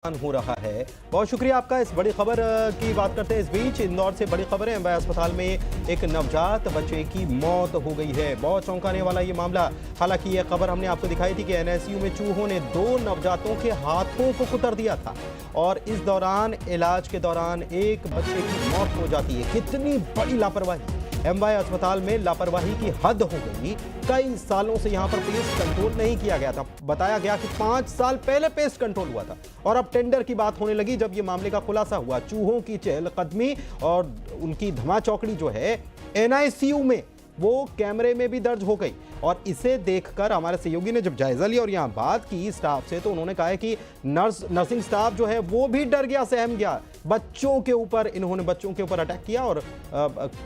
हो रहा है। बहुत शुक्रिया आपका। इस बड़ी खबर की बात करते हैं। इस बीच इंदौर से बड़ी खबर है। एमवाय अस्पताल में एक नवजात बच्चे की मौत हो गई है। बहुत चौंकाने वाला ये मामला। हालांकि ये खबर हमने आपको दिखाई थी कि एनआईसीयू में चूहों ने 2 नवजातों के हाथों को कुतर दिया था और इस दौरान इलाज के दौरान एक बच्चे की मौत हो जाती है। कितनी बड़ी लापरवाही। एमवाय अस्पताल में लापरवाही की हद हो गई। कई सालों से यहां पर पेस्ट कंट्रोल नहीं किया गया था। बताया गया कि 5 साल पहले पेस्ट कंट्रोल हुआ था और अब टेंडर की बात होने लगी जब यह मामले का खुलासा हुआ। चूहों की चहलकदमी और उनकी धमाचौकड़ी जो है एनआईसीयू में, वो कैमरे में भी दर्ज हो गई। और इसे देखकर हमारे सहयोगी ने जब जायजा लिया और यहां बात की स्टाफ से, तो उन्होंने कहा है कि नर्सिंग स्टाफ जो है वो भी डर गया, सहम गया। बच्चों के ऊपर इन्होंने बच्चों के ऊपर अटैक किया और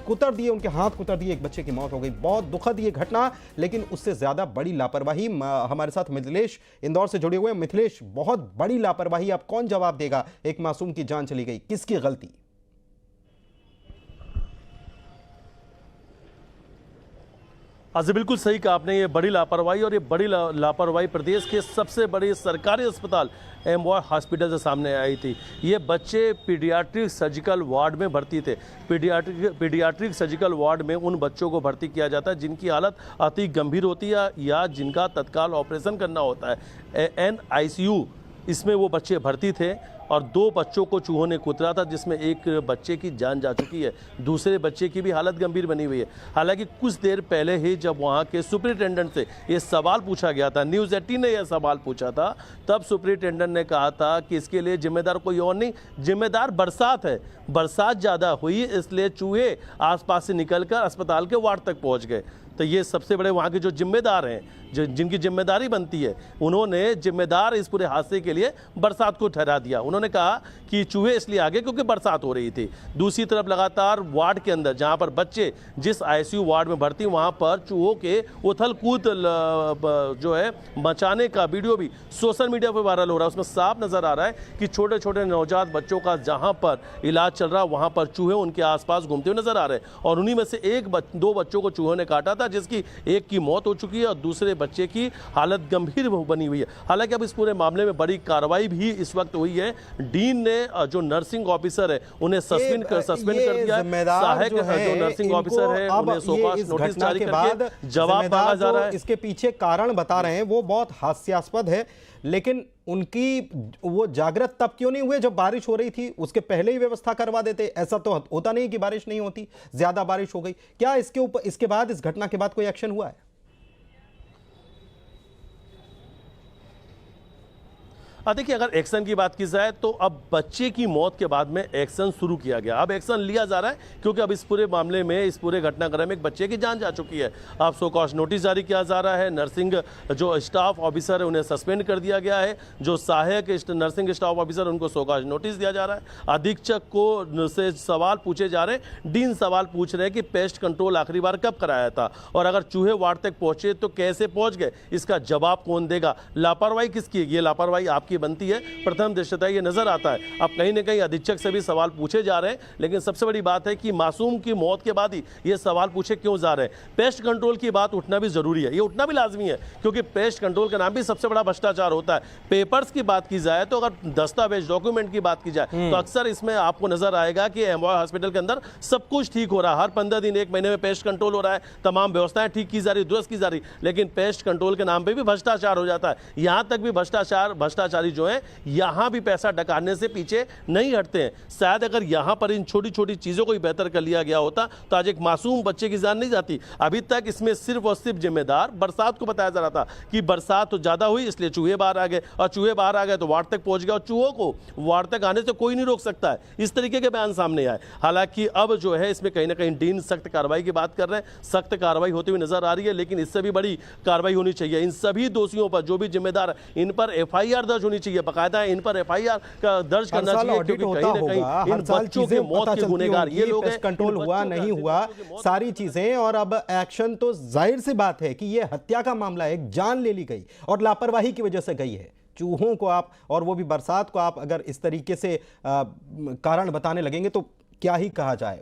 कुतर दिए, उनके हाथ कुतर दिए। एक बच्चे की मौत हो गई। बहुत दुखद ये घटना, लेकिन उससे ज्यादा बड़ी लापरवाही। हमारे साथ मिथिलेश इंदौर से जुड़े हुए हैं। मिथिलेश, बहुत बड़ी लापरवाही। अब कौन जवाब देगा? एक मासूम की जान चली गई, किसकी गलती? आज बिल्कुल सही कहा आपने। ये बड़ी लापरवाही और ये बड़ी लापरवाही प्रदेश के सबसे बड़े सरकारी अस्पताल एमवाय हॉस्पिटल से सामने आई थी। ये बच्चे पीडियाट्रिक सर्जिकल वार्ड में भर्ती थे। पीडियाट्रिक सर्जिकल वार्ड में उन बच्चों को भर्ती किया जाता है जिनकी हालत अति गंभीर होती है या जिनका तत्काल ऑपरेशन करना होता है। एनआईसीयू इसमें वो बच्चे भर्ती थे और 2 बच्चों को चूहों ने कुतरा था, जिसमें एक बच्चे की जान जा चुकी है, दूसरे बच्चे की भी हालत गंभीर बनी हुई है। हालांकि कुछ देर पहले ही जब वहां के सुपरिटेंडेंट से ये सवाल पूछा गया था, न्यूज़ 18 ने यह सवाल पूछा था, तब सुपरिटेंडेंट ने कहा था कि इसके लिए जिम्मेदार कोई और नहीं, जिम्मेदार बरसात है। बरसात ज़्यादा हुई इसलिए चूहे आसपास से निकलकर अस्पताल के वार्ड तक पहुँच गए। तो ये सबसे बड़े वहाँ के जो जिम्मेदार हैं, जिनकी जिम्मेदारी बनती है, उन्होंने जिम्मेदार इस पूरे हादसे के लिए बरसात को ठहरा दिया। उन्होंने कहा कि चूहे इसलिए आ गए क्योंकि बरसात हो रही थी। दूसरी तरफ लगातार वार्ड के अंदर जहाँ पर बच्चे जिस आईसीयू वार्ड में भर्ती, वहाँ पर चूहों के उथल कूद जो है मचाने का वीडियो भी सोशल मीडिया पर वायरल हो रहा है। उसमें साफ नजर आ रहा है कि छोटे छोटे नवजात बच्चों का जहाँ पर इलाज चल रहा, वहाँ पर चूहे उनके आसपास घूमते हुए नजर आ रहे हैं। और उन्हीं में से 2 बच्चों को चूहों ने काटा था, जिसकी एक की मौत हो चुकी है और दूसरे बच्चे की हालत गंभीर बनी हुई है। हालांकि अब इस पूरे मामले में बड़ी कार्रवाई भी इस वक्त हुई है। डीन ने जो नर्सिंग ऑफिसर है उन्हें सस्पेंड कर दिया है। सहायक जो नर्सिंग ऑफिसर है उन्हें शोकॉज नोटिस जारी करके जवाब मांगा जा रहा है। इसके पीछे कारण बता रहे हैं, वो बहुत हास्यास्पद है, लेकिन उनकी वो जागृत तब क्यों नहीं हुए जब बारिश हो रही थी? उसके पहले ही व्यवस्था करवा देते। ऐसा तो होता नहीं कि बारिश नहीं होती, ज्यादा बारिश हो गई। क्या इसके ऊपर, इसके बाद, इस घटना के बाद कोई एक्शन हुआ है? देखिए, अगर एक्शन की बात की जाए तो अब बच्चे की मौत के बाद में एक्शन शुरू किया गया। अब एक्शन लिया जा रहा है क्योंकि अब इस पूरे मामले में, इस पूरे घटनाक्रम में एक बच्चे की जान जा चुकी है। अब शोकॉज नोटिस जारी किया जा रहा है। नर्सिंग जो स्टाफ ऑफिसर है उन्हें सस्पेंड कर दिया गया है। जो सहायक नर्सिंग स्टाफ ऑफिसर उनको शोकॉज नोटिस दिया जा रहा है। अधीक्षक को से सवाल पूछे जा रहे हैं। डीन सवाल पूछ रहे हैं कि पेस्ट कंट्रोल आखिरी बार कब कराया था और अगर चूहे वार्ड तक पहुंचे तो कैसे पहुंच गए, इसका जवाब कौन देगा? लापरवाही किसकी है? ये लापरवाही आपकी बनती है। प्रथम दृष्टया ये नजर आता है। अब कहीं ना कहीं अधीक्षक से भी सवाल पूछे जा रहे हैं, लेकिन सबसे बड़ी बात है कि मासूम की मौत के बाद ही ये सवाल पूछे क्यों जा रहे हैं। पेस्ट कंट्रोल की बात उठना भी जरूरी है, ये उठना भी लाजमी है, क्योंकि पेस्ट कंट्रोल का नाम भी सबसे बड़ा भ्रष्टाचार होता है। पेपर्स की बात की जाए तो, अगर दस्तावेज डॉक्यूमेंट की बात की जाए तो अक्सर इसमें आपको नजर आएगा कि एमवाय हॉस्पिटल के अंदर सब कुछ ठीक हो रहा है। हर 15 दिन 1 महीने में पेस्ट कंट्रोल हो रहा है, तमाम व्यवस्थाएं ठीक की जा रही, दुरुस्त की जा रही, लेकिन पेस्ट कंट्रोल के नाम पर भी भ्रष्टाचार हो जाता है। यहां तक भी भ्रष्टाचारी जो है यहां भी पैसा डकारने से पीछे नहीं हटते हैं। शायद अगर यहां पर इन छोटी छोटी चीजों को भी बेहतर कर लिया गया होता तो आज एक मासूम बच्चे की जान नहीं जाती। अभी तक इसमें सिर्फ और सिर्फ जिम्मेदार बरसात को बताया जा रहा था कि बरसात तो ज्यादा हुई इसलिए चूहे बाहर आ गए, और चूहे बाहर आ गए तो वार्ड तक पहुंच गए, और चूहों को वार्ड तक आने से कोई नहीं रोक सकता है। इस तरीके के बयान सामने आए। हालांकि अब जो है इसमें कहीं ना कहीं डीन सख्त कार्रवाई की बात कर रहे हैं। सख्त कार्रवाई होती हुई नजर आ रही है, लेकिन इससे भी बड़ी कार्रवाई होनी चाहिए। इन सभी दोषियों पर, जो भी जिम्मेदार, इन पर एफआईआर दर्ज होनी चाहिए, बाकायदा इन पर एफआईआर का दर्ज करना चाहिए, क्योंकि कहीं ना कहीं इन बच्चों की मौत के गुनहगार ये लोग हैं। कंट्रोल हुआ नहीं हुआ, सारी चीजें, और अब एक्शन तो जाहिर सी बात है कि ये हत्या का मामला है, एक जान ले ली गई और लापरवाही की वजह से गई है। चूहों को आप, और वो भी बरसात को आप, अगर इस तरीके से कारण बताने लगेंगे तो क्या ही कहा जाए।